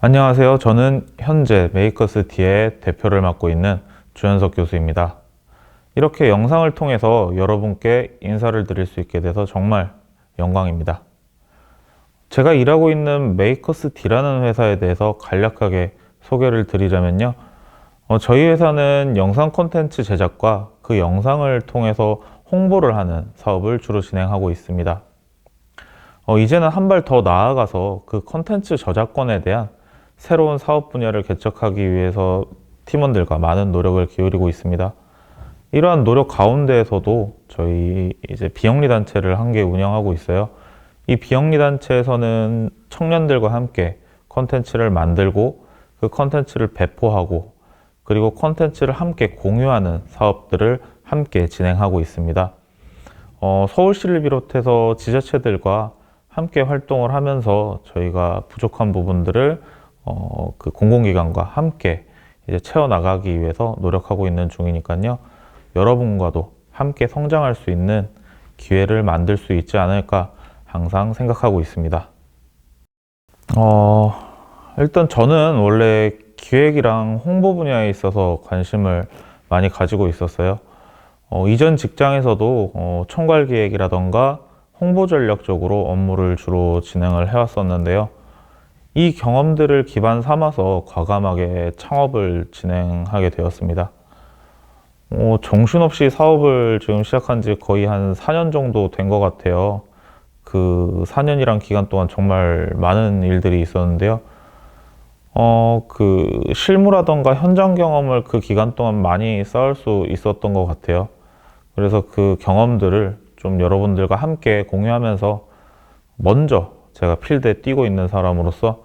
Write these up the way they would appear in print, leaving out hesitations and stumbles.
안녕하세요. 저는 현재 메이커스티의 대표를 맡고 있는 주현석 교수입니다. 이렇게 영상을 통해서 여러분께 인사를 드릴 수 있게 돼서 정말 영광입니다. 제가 일하고 있는 메이커스티라는 회사에 대해서 간략하게 소개를 드리자면요. 저희 회사는 영상 콘텐츠 제작과 그 영상을 통해서 홍보를 하는 사업을 주로 진행하고 있습니다. 이제는 한 발 더 나아가서 그 콘텐츠 저작권에 대한 새로운 사업 분야를 개척하기 위해서 팀원들과 많은 노력을 기울이고 있습니다. 이러한 노력 가운데에서도 저희 이제 비영리 단체를 한 개 운영하고 있어요. 이 비영리 단체에서는 청년들과 함께 콘텐츠를 만들고 그 콘텐츠를 배포하고 그리고 콘텐츠를 함께 공유하는 사업들을 함께 진행하고 있습니다. 서울시를 비롯해서 지자체들과 함께 활동을 하면서 저희가 부족한 부분들을 그 공공기관과 함께 이제 채워나가기 위해서 노력하고 있는 중이니까요. 여러분과도 함께 성장할 수 있는 기회를 만들 수 있지 않을까 항상 생각하고 있습니다. 일단 저는 원래 기획이랑 홍보 분야에 있어서 관심을 많이 가지고 있었어요. 이전 직장에서도 총괄 기획이라던가 홍보 전략 쪽으로 업무를 주로 진행을 해왔었는데요. 이 경험들을 기반 삼아서 과감하게 창업을 진행하게 되었습니다. 정신없이 사업을 지금 시작한 지 거의 한 4년 정도 된 것 같아요. 그 4년이란 기간 동안 정말 많은 일들이 있었는데요. 그 실무라던가 현장 경험을 그 기간 동안 많이 쌓을 수 있었던 것 같아요. 그래서 그 경험들을 좀 여러분들과 함께 공유하면서 먼저 제가 필드에 뛰고 있는 사람으로서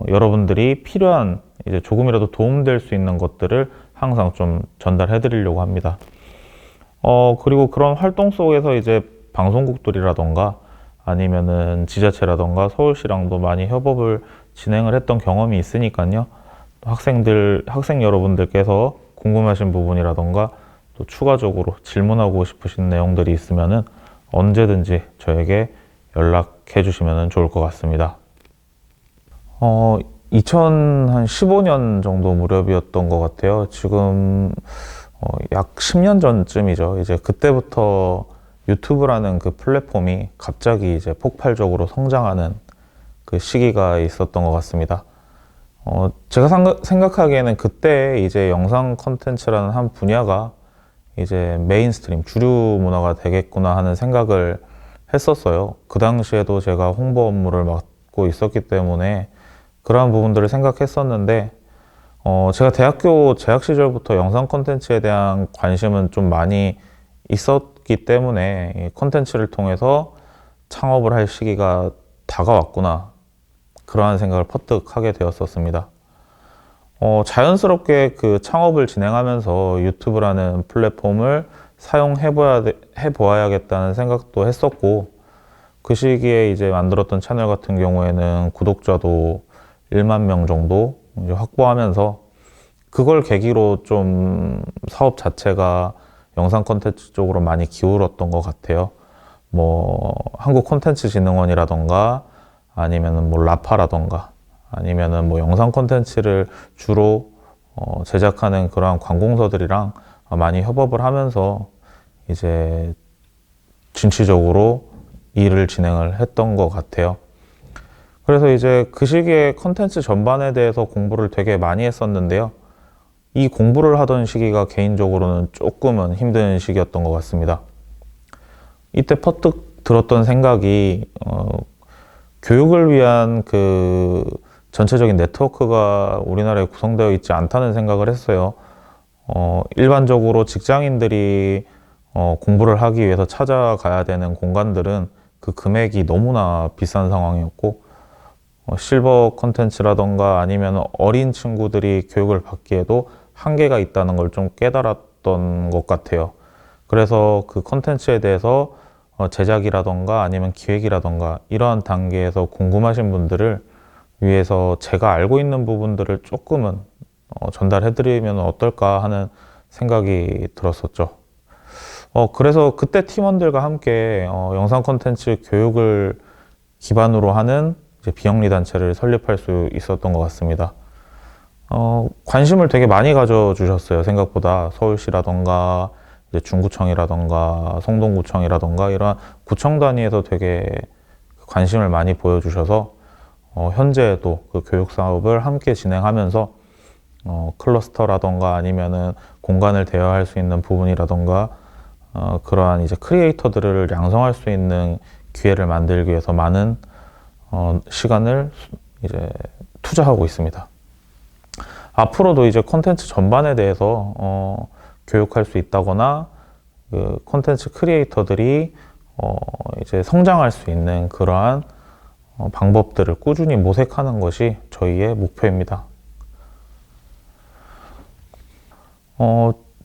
여러분들이 필요한 이제 조금이라도 도움될 수 있는 것들을 항상 좀 전달해 드리려고 합니다. 그리고 그런 활동 속에서 이제 방송국들이라던가 아니면은 지자체라던가 서울시랑도 많이 협업을 진행을 했던 경험이 있으니까요. 또 학생 여러분들께서 궁금하신 부분이라던가 또 추가적으로 질문하고 싶으신 내용들이 있으면은 언제든지 저에게 연락해 주시면 좋을 것 같습니다. 2015년 정도 무렵이었던 것 같아요. 지금 약 10년 전쯤이죠. 이제 그때부터 유튜브라는 그 플랫폼이 갑자기 이제 폭발적으로 성장하는 그 시기가 있었던 것 같습니다. 제가 생각하기에는 그때 이제 영상 콘텐츠라는 한 분야가 이제 메인스트림, 주류 문화가 되겠구나 하는 생각을 했었어요. 그 당시에도 제가 홍보 업무를 맡고 있었기 때문에 그러한 부분들을 생각했었는데, 제가 대학교 재학 시절부터 영상 콘텐츠에 대한 관심은 좀 많이 있었기 때문에 이 콘텐츠를 통해서 창업을 할 시기가 다가왔구나. 그러한 생각을 퍼뜩 하게 되었었습니다. 자연스럽게 그 창업을 진행하면서 유튜브라는 플랫폼을 해보아야겠다는 생각도 했었고, 그 시기에 이제 만들었던 채널 같은 경우에는 구독자도 1만 명 정도 이제 확보하면서 그걸 계기로 좀 사업 자체가 영상 콘텐츠 쪽으로 많이 기울었던 것 같아요. 뭐, 한국콘텐츠진흥원이라던가 아니면은 뭐 라파라던가 아니면은 뭐 영상 콘텐츠를 주로 제작하는 그러한 관공서들이랑 많이 협업을 하면서 이제 진취적으로 일을 진행을 했던 것 같아요. 그래서 이제 그 시기에 콘텐츠 전반에 대해서 공부를 되게 많이 했었는데요. 이 공부를 하던 시기가 개인적으로는 조금은 힘든 시기였던 것 같습니다. 이때 퍼뜩 들었던 생각이 교육을 위한 그 전체적인 네트워크가 우리나라에 구성되어 있지 않다는 생각을 했어요. 일반적으로 직장인들이 공부를 하기 위해서 찾아가야 되는 공간들은 그 금액이 너무나 비싼 상황이었고, 실버 콘텐츠라던가 아니면 어린 친구들이 교육을 받기에도 한계가 있다는 걸 좀 깨달았던 것 같아요. 그래서 그 콘텐츠에 대해서 제작이라던가 아니면 기획이라던가 이러한 단계에서 궁금하신 분들을 위해서 제가 알고 있는 부분들을 조금은 전달해 드리면 어떨까 하는 생각이 들었었죠. 그래서 그때 팀원들과 함께 영상 콘텐츠 교육을 기반으로 하는 이제 비영리 단체를 설립할 수 있었던 것 같습니다. 관심을 되게 많이 가져주셨어요. 생각보다 서울시라던가 이제 중구청이라던가 성동구청이라던가 이런 구청 단위에서 되게 관심을 많이 보여주셔서 현재도 그 교육 사업을 함께 진행하면서 클러스터라던가 아니면은 공간을 대여할 수 있는 부분이라던가 그러한 이제 크리에이터들을 양성할 수 있는 기회를 만들기 위해서 많은 시간을 이제 투자하고 있습니다. 앞으로도 이제 콘텐츠 전반에 대해서 교육할 수 있다거나 그 콘텐츠 크리에이터들이 이제 성장할 수 있는 그러한 방법들을 꾸준히 모색하는 것이 저희의 목표입니다.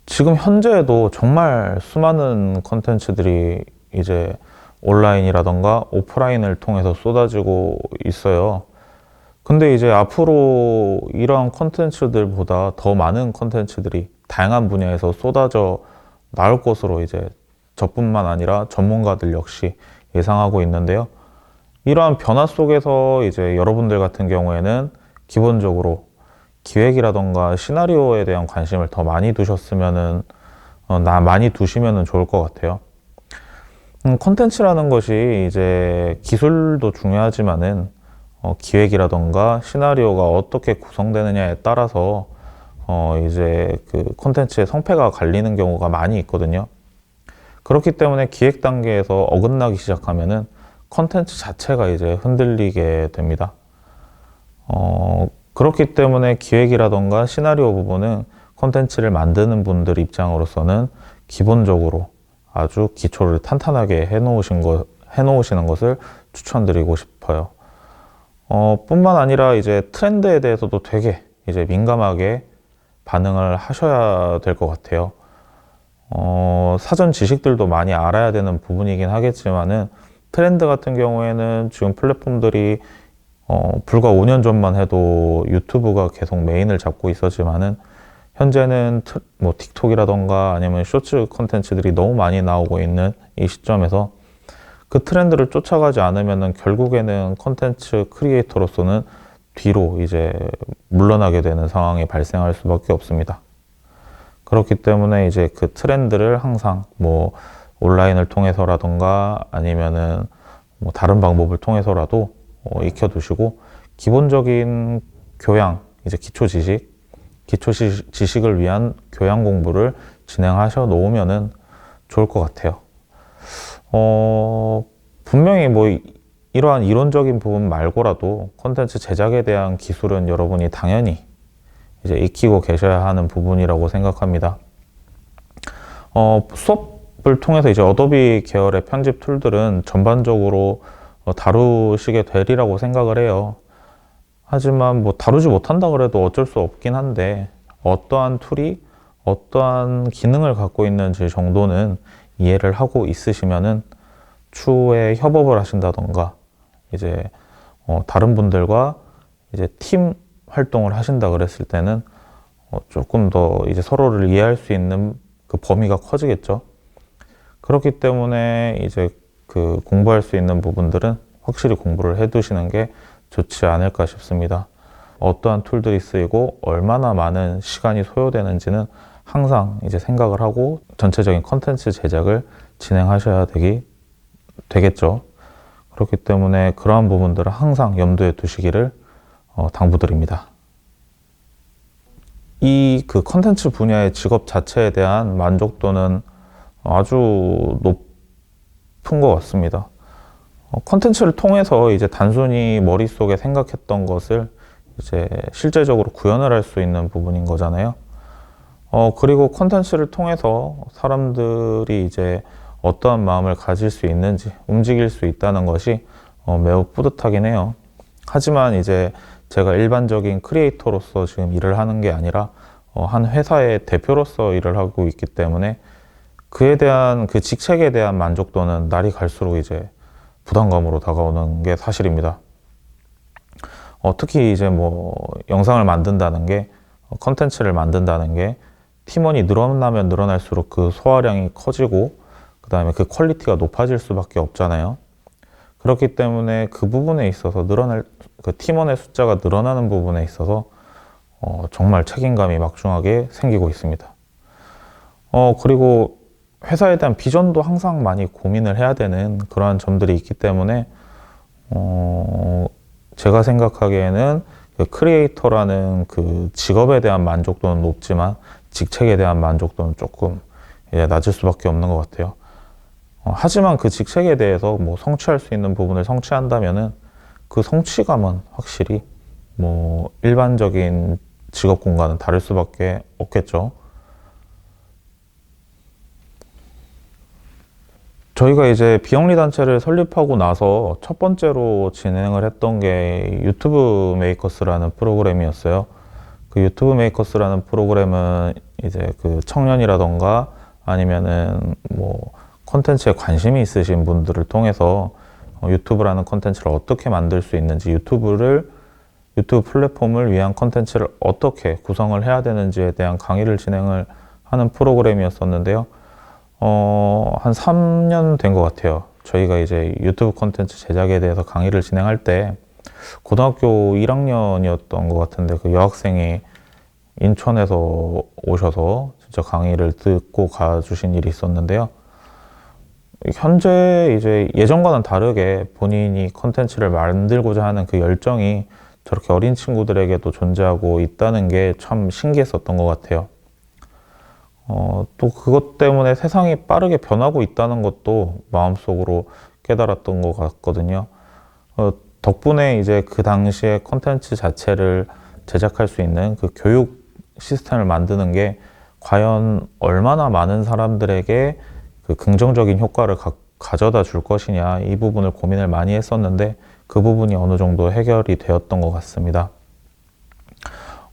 지금 현재에도 정말 수많은 콘텐츠들이 이제 온라인이라던가 오프라인을 통해서 쏟아지고 있어요. 근데 이제 앞으로 이러한 콘텐츠들보다 더 많은 콘텐츠들이 다양한 분야에서 쏟아져 나올 것으로 이제 저뿐만 아니라 전문가들 역시 예상하고 있는데요. 이러한 변화 속에서 이제 여러분들 같은 경우에는 기본적으로 기획이라던가 시나리오에 대한 관심을 더 많이 두셨으면은 많이 두시면은 좋을 것 같아요. 콘텐츠라는 것이 이제 기술도 중요하지만은 기획이라던가 시나리오가 어떻게 구성되느냐에 따라서 이제 그 콘텐츠의 성패가 갈리는 경우가 많이 있거든요. 그렇기 때문에 기획 단계에서 어긋나기 시작하면은 콘텐츠 자체가 이제 흔들리게 됩니다. 그렇기 때문에 기획이라던가 시나리오 부분은 콘텐츠를 만드는 분들 입장으로서는 기본적으로 아주 기초를 탄탄하게 해놓으시는 것을 추천드리고 싶어요. 뿐만 아니라 이제 트렌드에 대해서도 되게 이제 민감하게 반응을 하셔야 될 것 같아요. 사전 지식들도 많이 알아야 되는 부분이긴 하겠지만은 트렌드 같은 경우에는 지금 플랫폼들이 불과 5년 전만 해도 유튜브가 계속 메인을 잡고 있었지만은 현재는 뭐 틱톡이라던가 아니면 쇼츠 콘텐츠들이 너무 많이 나오고 있는 이 시점에서 그 트렌드를 쫓아가지 않으면은 결국에는 콘텐츠 크리에이터로서는 뒤로 이제 물러나게 되는 상황이 발생할 수밖에 없습니다. 그렇기 때문에 이제 그 트렌드를 항상 뭐 온라인을 통해서라던가 아니면은 뭐 다른 방법을 통해서라도 익혀두시고 기본적인 교양, 이제 기초 지식을 위한 교양 공부를 진행하셔 놓으면은 좋을 것 같아요. 분명히 뭐 이러한 이론적인 부분 말고라도 콘텐츠 제작에 대한 기술은 여러분이 당연히 이제 익히고 계셔야 하는 부분이라고 생각합니다. 수업을 통해서 이제 어도비 계열의 편집 툴들은 전반적으로 다루시게 되리라고 생각을 해요. 하지만 뭐 다루지 못한다 그래도 어쩔 수 없긴 한데 어떠한 툴이 어떠한 기능을 갖고 있는지 정도는 이해를 하고 있으시면은 추후에 협업을 하신다던가 이제 다른 분들과 이제 팀 활동을 하신다 그랬을 때는 조금 더 이제 서로를 이해할 수 있는 그 범위가 커지겠죠. 그렇기 때문에 이제 그 공부할 수 있는 부분들은 확실히 공부를 해 두시는 게 좋지 않을까 싶습니다. 어떠한 툴들이 쓰이고 얼마나 많은 시간이 소요되는지는 항상 이제 생각을 하고 전체적인 컨텐츠 제작을 진행하셔야 되겠죠. 그렇기 때문에 그러한 부분들을 항상 염두에 두시기를 당부드립니다. 이 그 컨텐츠 분야의 직업 자체에 대한 만족도는 아주 높은 것 같습니다. 컨텐츠를 통해서 이제 단순히 머릿속에 생각했던 것을 이제 실제적으로 구현을 할 수 있는 부분인 거잖아요. 그리고 컨텐츠를 통해서 사람들이 이제 어떠한 마음을 가질 수 있는지 움직일 수 있다는 것이 매우 뿌듯하긴 해요. 하지만 이제 제가 일반적인 크리에이터로서 지금 일을 하는 게 아니라 한 회사의 대표로서 일을 하고 있기 때문에 그에 대한 그 직책에 대한 만족도는 날이 갈수록 이제 부담감으로 다가오는 게 사실입니다. 특히 이제 뭐 영상을 만든다는 게 컨텐츠를 만든다는 게 팀원이 늘어나면 늘어날수록 그 소화량이 커지고 그 다음에 그 퀄리티가 높아질 수밖에 없잖아요. 그렇기 때문에 그 부분에 있어서 그 팀원의 숫자가 늘어나는 부분에 있어서 정말 책임감이 막중하게 생기고 있습니다. 그리고 회사에 대한 비전도 항상 많이 고민을 해야 되는 그러한 점들이 있기 때문에 제가 생각하기에는 그 크리에이터라는 그 직업에 대한 만족도는 높지만 직책에 대한 만족도는 조금 이제 낮을 수밖에 없는 것 같아요. 하지만 그 직책에 대해서 뭐 성취할 수 있는 부분을 성취한다면은 그 성취감은 확실히 뭐 일반적인 직업군과는 다를 수밖에 없겠죠. 저희가 이제 비영리 단체를 설립하고 나서 첫 번째로 진행을 했던 게 유튜브 메이커스라는 프로그램이었어요. 그 유튜브 메이커스라는 프로그램은 이제 그 청년이라던가 아니면은 뭐 콘텐츠에 관심이 있으신 분들을 통해서 유튜브라는 콘텐츠를 어떻게 만들 수 있는지, 유튜브 플랫폼을 위한 콘텐츠를 어떻게 구성을 해야 되는지에 대한 강의를 진행을 하는 프로그램이었었는데요. 한 3년 된 것 같아요. 저희가 이제 유튜브 콘텐츠 제작에 대해서 강의를 진행할 때 고등학교 1학년이었던 것 같은데 그 여학생이 인천에서 오셔서 진짜 강의를 듣고 가주신 일이 있었는데요. 현재 이제 예전과는 다르게 본인이 콘텐츠를 만들고자 하는 그 열정이 저렇게 어린 친구들에게도 존재하고 있다는 게 참 신기했었던 것 같아요. 또 그것 때문에 세상이 빠르게 변하고 있다는 것도 마음속으로 깨달았던 것 같거든요. 덕분에 이제 그 당시에 콘텐츠 자체를 제작할 수 있는 그 교육 시스템을 만드는 게 과연 얼마나 많은 사람들에게 그 긍정적인 효과를 가져다 줄 것이냐, 이 부분을 고민을 많이 했었는데 그 부분이 어느 정도 해결이 되었던 것 같습니다.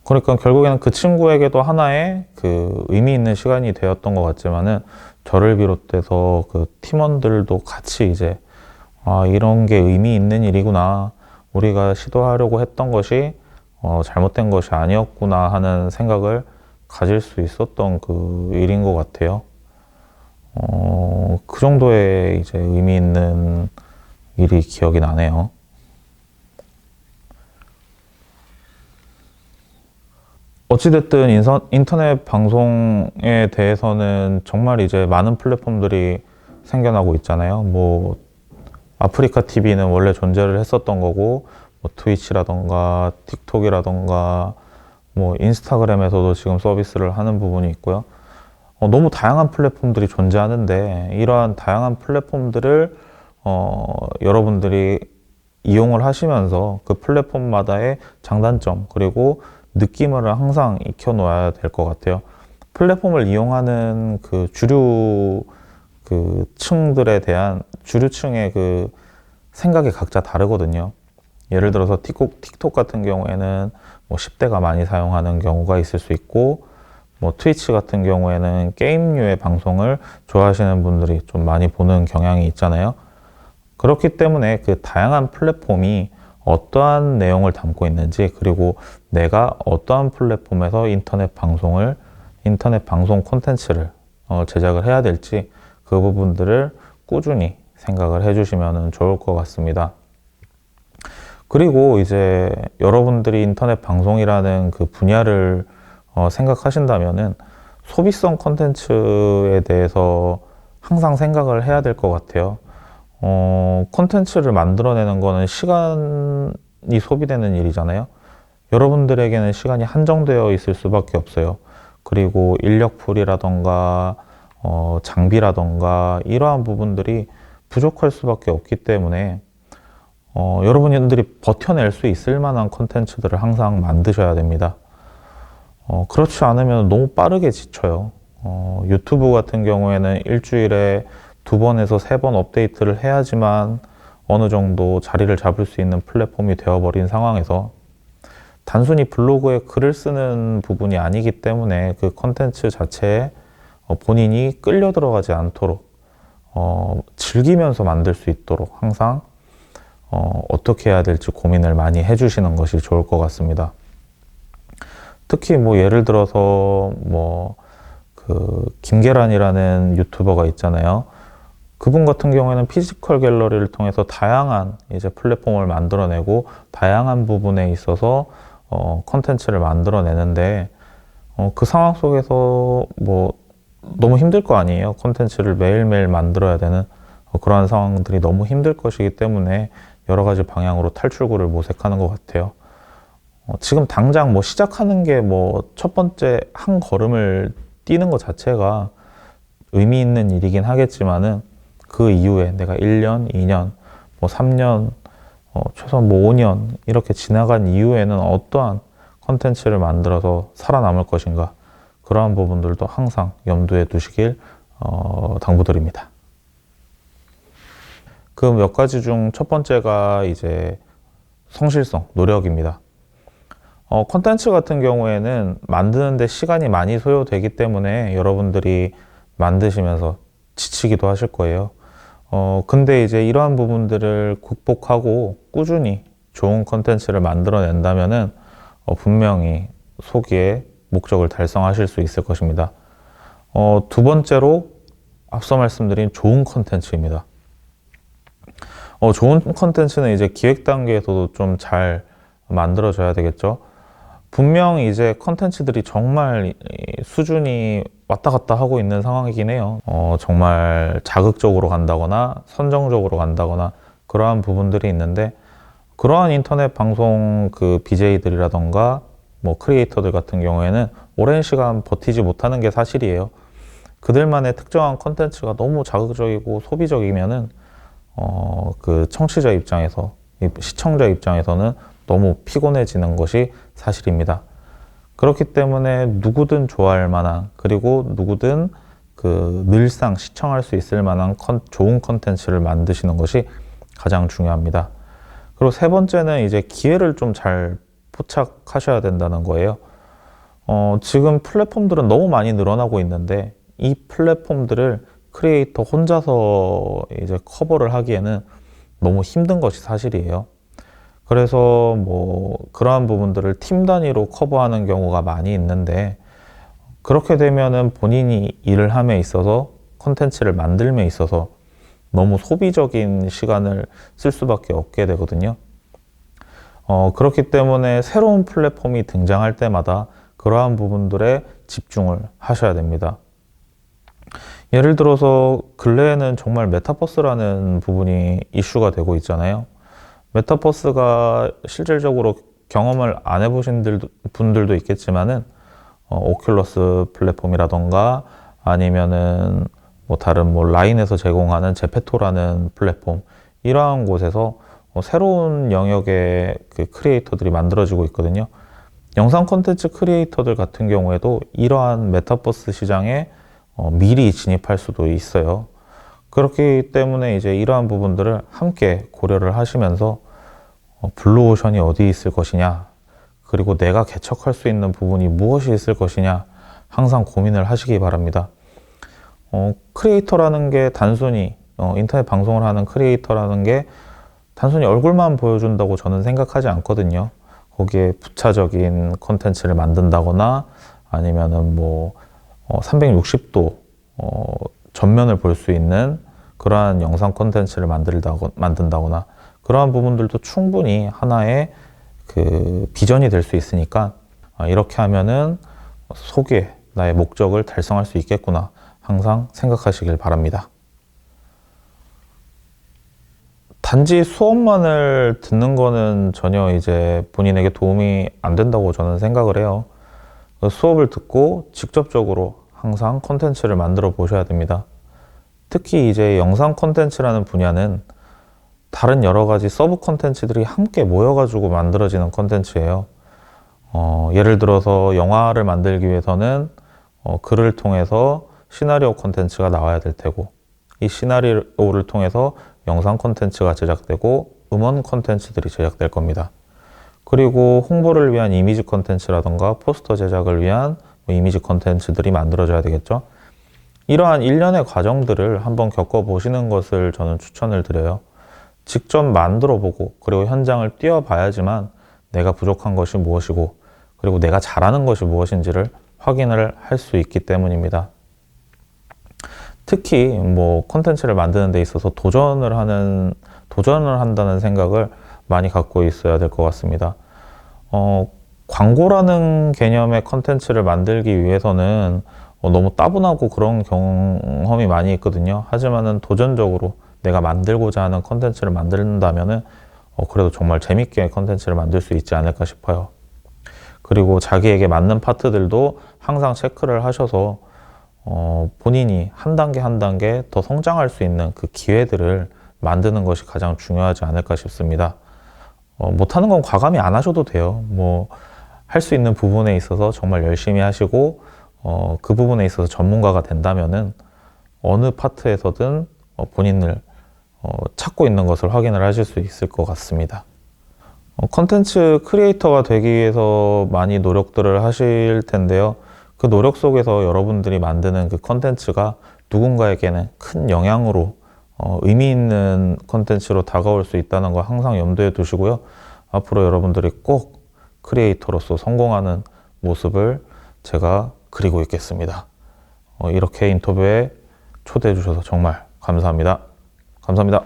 그러니까 결국에는 그 친구에게도 하나의 그 의미 있는 시간이 되었던 것 같지만은 저를 비롯해서 그 팀원들도 같이 이제 이런 게 의미 있는 일이구나, 우리가 시도하려고 했던 것이 잘못된 것이 아니었구나 하는 생각을 가질 수 있었던 그 일인 것 같아요. 그 정도의 이제 의미 있는 일이 기억이 나네요. 어찌됐든 인터넷 방송에 대해서는 정말 이제 많은 플랫폼들이 생겨나고 있잖아요. 뭐 아프리카 TV는 원래 존재를 했었던 거고, 뭐 트위치라던가 틱톡이라던가 뭐 인스타그램에서도 지금 서비스를 하는 부분이 있고요. 너무 다양한 플랫폼들이 존재하는데 이러한 다양한 플랫폼들을 여러분들이 이용을 하시면서 그 플랫폼마다의 장단점 그리고 느낌을 항상 익혀놓아야 될 것 같아요. 플랫폼을 이용하는 그 주류 그 주류층의 그 생각이 각자 다르거든요. 예를 들어서 틱톡 같은 경우에는 뭐 10대가 많이 사용하는 경우가 있을 수 있고, 뭐 트위치 같은 경우에는 게임류의 방송을 좋아하시는 분들이 좀 많이 보는 경향이 있잖아요. 그렇기 때문에 그 다양한 플랫폼이 어떠한 내용을 담고 있는지, 그리고 내가 어떠한 플랫폼에서 인터넷 방송 콘텐츠를 제작을 해야 될지 그 부분들을 꾸준히 생각을 해주시면 좋을 것 같습니다. 그리고 이제 여러분들이 인터넷 방송이라는 그 분야를 생각하신다면은 소비성 콘텐츠에 대해서 항상 생각을 해야 될 것 같아요. 콘텐츠를 만들어내는 거는 시간이 소비되는 일이잖아요. 여러분들에게는 시간이 한정되어 있을 수밖에 없어요. 그리고 인력풀이라던가 장비라던가 이러한 부분들이 부족할 수밖에 없기 때문에 여러분들이 버텨낼 수 있을 만한 콘텐츠들을 항상 만드셔야 됩니다. 그렇지 않으면 너무 빠르게 지쳐요. 유튜브 같은 경우에는 일주일에 2번에서 3번 업데이트를 해야지만 어느 정도 자리를 잡을 수 있는 플랫폼이 되어버린 상황에서 단순히 블로그에 글을 쓰는 부분이 아니기 때문에 그 콘텐츠 자체에 본인이 끌려 들어가지 않도록 즐기면서 만들 수 있도록 항상 어떻게 해야 될지 고민을 많이 해주시는 것이 좋을 것 같습니다. 특히 뭐 예를 들어서 뭐 그 김계란이라는 유튜버가 있잖아요. 그분 같은 경우에는 피지컬 갤러리를 통해서 다양한 이제 플랫폼을 만들어내고 다양한 부분에 있어서 컨텐츠를 만들어내는데 그 상황 속에서 뭐 너무 힘들 거 아니에요. 컨텐츠를 매일매일 만들어야 되는 그러한 상황들이 너무 힘들 것이기 때문에 여러 가지 방향으로 탈출구를 모색하는 것 같아요. 지금 당장 뭐 시작하는 게 뭐 첫 번째 한 걸음을 뛰는 것 자체가 의미 있는 일이긴 하겠지만은 그 이후에 내가 1년, 2년, 뭐 3년, 최소한 뭐 5년 이렇게 지나간 이후에는 어떠한 컨텐츠를 만들어서 살아남을 것인가, 그러한 부분들도 항상 염두에 두시길 당부드립니다. 그 몇 가지 중 첫 번째가 이제 성실성, 노력입니다. 콘텐츠 같은 경우에는 만드는데 시간이 많이 소요되기 때문에 여러분들이 만드시면서 지치기도 하실 거예요. 근데 이제 이러한 부분들을 극복하고 꾸준히 좋은 콘텐츠를 만들어낸다면은 분명히 소기의 목적을 달성하실 수 있을 것입니다. 두 번째로 앞서 말씀드린 좋은 콘텐츠입니다. 좋은 콘텐츠는 이제 기획 단계에서도 좀 잘 만들어져야 되겠죠. 분명 이제 콘텐츠들이 정말 수준이 왔다 갔다 하고 있는 상황이긴 해요. 정말 자극적으로 간다거나 선정적으로 간다거나 그러한 부분들이 있는데, 그러한 인터넷 방송 그 BJ들이라던가 뭐 크리에이터들 같은 경우에는 오랜 시간 버티지 못하는 게 사실이에요. 그들만의 특정한 콘텐츠가 너무 자극적이고 소비적이면은 그 청취자 입장에서, 시청자 입장에서는 너무 피곤해지는 것이 사실입니다. 그렇기 때문에 누구든 좋아할 만한, 그리고 누구든 그 늘상 시청할 수 있을 만한 좋은 컨텐츠를 만드시는 것이 가장 중요합니다. 그리고 세 번째는 이제 기회를 좀 잘 포착하셔야 된다는 거예요. 지금 플랫폼들은 너무 많이 늘어나고 있는데 이 플랫폼들을 크리에이터 혼자서 이제 커버를 하기에는 너무 힘든 것이 사실이에요. 그래서 뭐 그러한 부분들을 팀 단위로 커버하는 경우가 많이 있는데, 그렇게 되면은 본인이 일을 함에 있어서 콘텐츠를 만들m에 있어서 너무 소비적인 시간을 쓸 수밖에 없게 되거든요. 그렇기 때문에 새로운 플랫폼이 등장할 때마다 그러한 부분들에 집중을 하셔야 됩니다. 예를 들어서 근래에는 정말 메타버스라는 부분이 이슈가 되고 있잖아요. 메타버스가 실질적으로 경험을 안 해보신 분들도 있겠지만은 오큘러스 플랫폼이라던가 아니면은 뭐 다른 뭐 라인에서 제공하는 제페토라는 플랫폼, 이러한 곳에서 새로운 영역의 그 크리에이터들이 만들어지고 있거든요. 영상 콘텐츠 크리에이터들 같은 경우에도 이러한 메타버스 시장에 미리 진입할 수도 있어요. 그렇기 때문에 이제 이러한 부분들을 함께 고려를 하시면서 블루오션이 어디 있을 것이냐, 그리고 내가 개척할 수 있는 부분이 무엇이 있을 것이냐 항상 고민을 하시기 바랍니다. 크리에이터라는 게 단순히 인터넷 방송을 하는 크리에이터라는 게 단순히 얼굴만 보여준다고 저는 생각하지 않거든요. 거기에 부차적인 콘텐츠를 만든다거나 아니면은 뭐 360도 전면을 볼 수 있는 그러한 영상 콘텐츠를 만든다거나 그러한 부분들도 충분히 하나의 그 비전이 될 수 있으니까, 이렇게 하면은 소기의 나의 목적을 달성할 수 있겠구나 항상 생각하시길 바랍니다. 단지 수업만을 듣는 거는 전혀 이제 본인에게 도움이 안 된다고 저는 생각을 해요. 수업을 듣고 직접적으로 항상 콘텐츠를 만들어 보셔야 됩니다. 특히 이제 영상 콘텐츠라는 분야는 다른 여러 가지 서브 콘텐츠들이 함께 모여가지고 만들어지는 콘텐츠예요. 예를 들어서 영화를 만들기 위해서는 글을 통해서 시나리오 콘텐츠가 나와야 될 테고, 이 시나리오를 통해서 영상 콘텐츠가 제작되고 음원 콘텐츠들이 제작될 겁니다. 그리고 홍보를 위한 이미지 콘텐츠라던가 포스터 제작을 위한 이미지 콘텐츠들이 만들어져야 되겠죠. 이러한 일련의 과정들을 한번 겪어보시는 것을 저는 추천을 드려요. 직접 만들어 보고 그리고 현장을 뛰어봐야지만 내가 부족한 것이 무엇이고 그리고 내가 잘하는 것이 무엇인지를 확인을 할 수 있기 때문입니다. 특히 뭐 콘텐츠를 만드는 데 있어서 도전을 한다는 생각을 많이 갖고 있어야 될 것 같습니다. 광고라는 개념의 콘텐츠를 만들기 위해서는 너무 따분하고 그런 경험이 많이 있거든요. 하지만은 도전적으로 내가 만들고자 하는 콘텐츠를 만든다면은 그래도 정말 재밌게 콘텐츠를 만들 수 있지 않을까 싶어요. 그리고 자기에게 맞는 파트들도 항상 체크를 하셔서 본인이 한 단계 한 단계 더 성장할 수 있는 그 기회들을 만드는 것이 가장 중요하지 않을까 싶습니다. 못하는 건 과감히 안 하셔도 돼요. 뭐, 할 수 있는 부분에 있어서 정말 열심히 하시고, 그 부분에 있어서 전문가가 된다면은 어느 파트에서든 본인을 찾고 있는 것을 확인을 하실 수 있을 것 같습니다. 컨텐츠 크리에이터가 되기 위해서 많이 노력들을 하실 텐데요. 그 노력 속에서 여러분들이 만드는 그 컨텐츠가 누군가에게는 큰 영향으로 의미 있는 컨텐츠로 다가올 수 있다는 거 항상 염두에 두시고요. 앞으로 여러분들이 꼭 크리에이터로서 성공하는 모습을 제가 그리고 있겠습니다. 이렇게 인터뷰에 초대해 주셔서 정말 감사합니다. 감사합니다.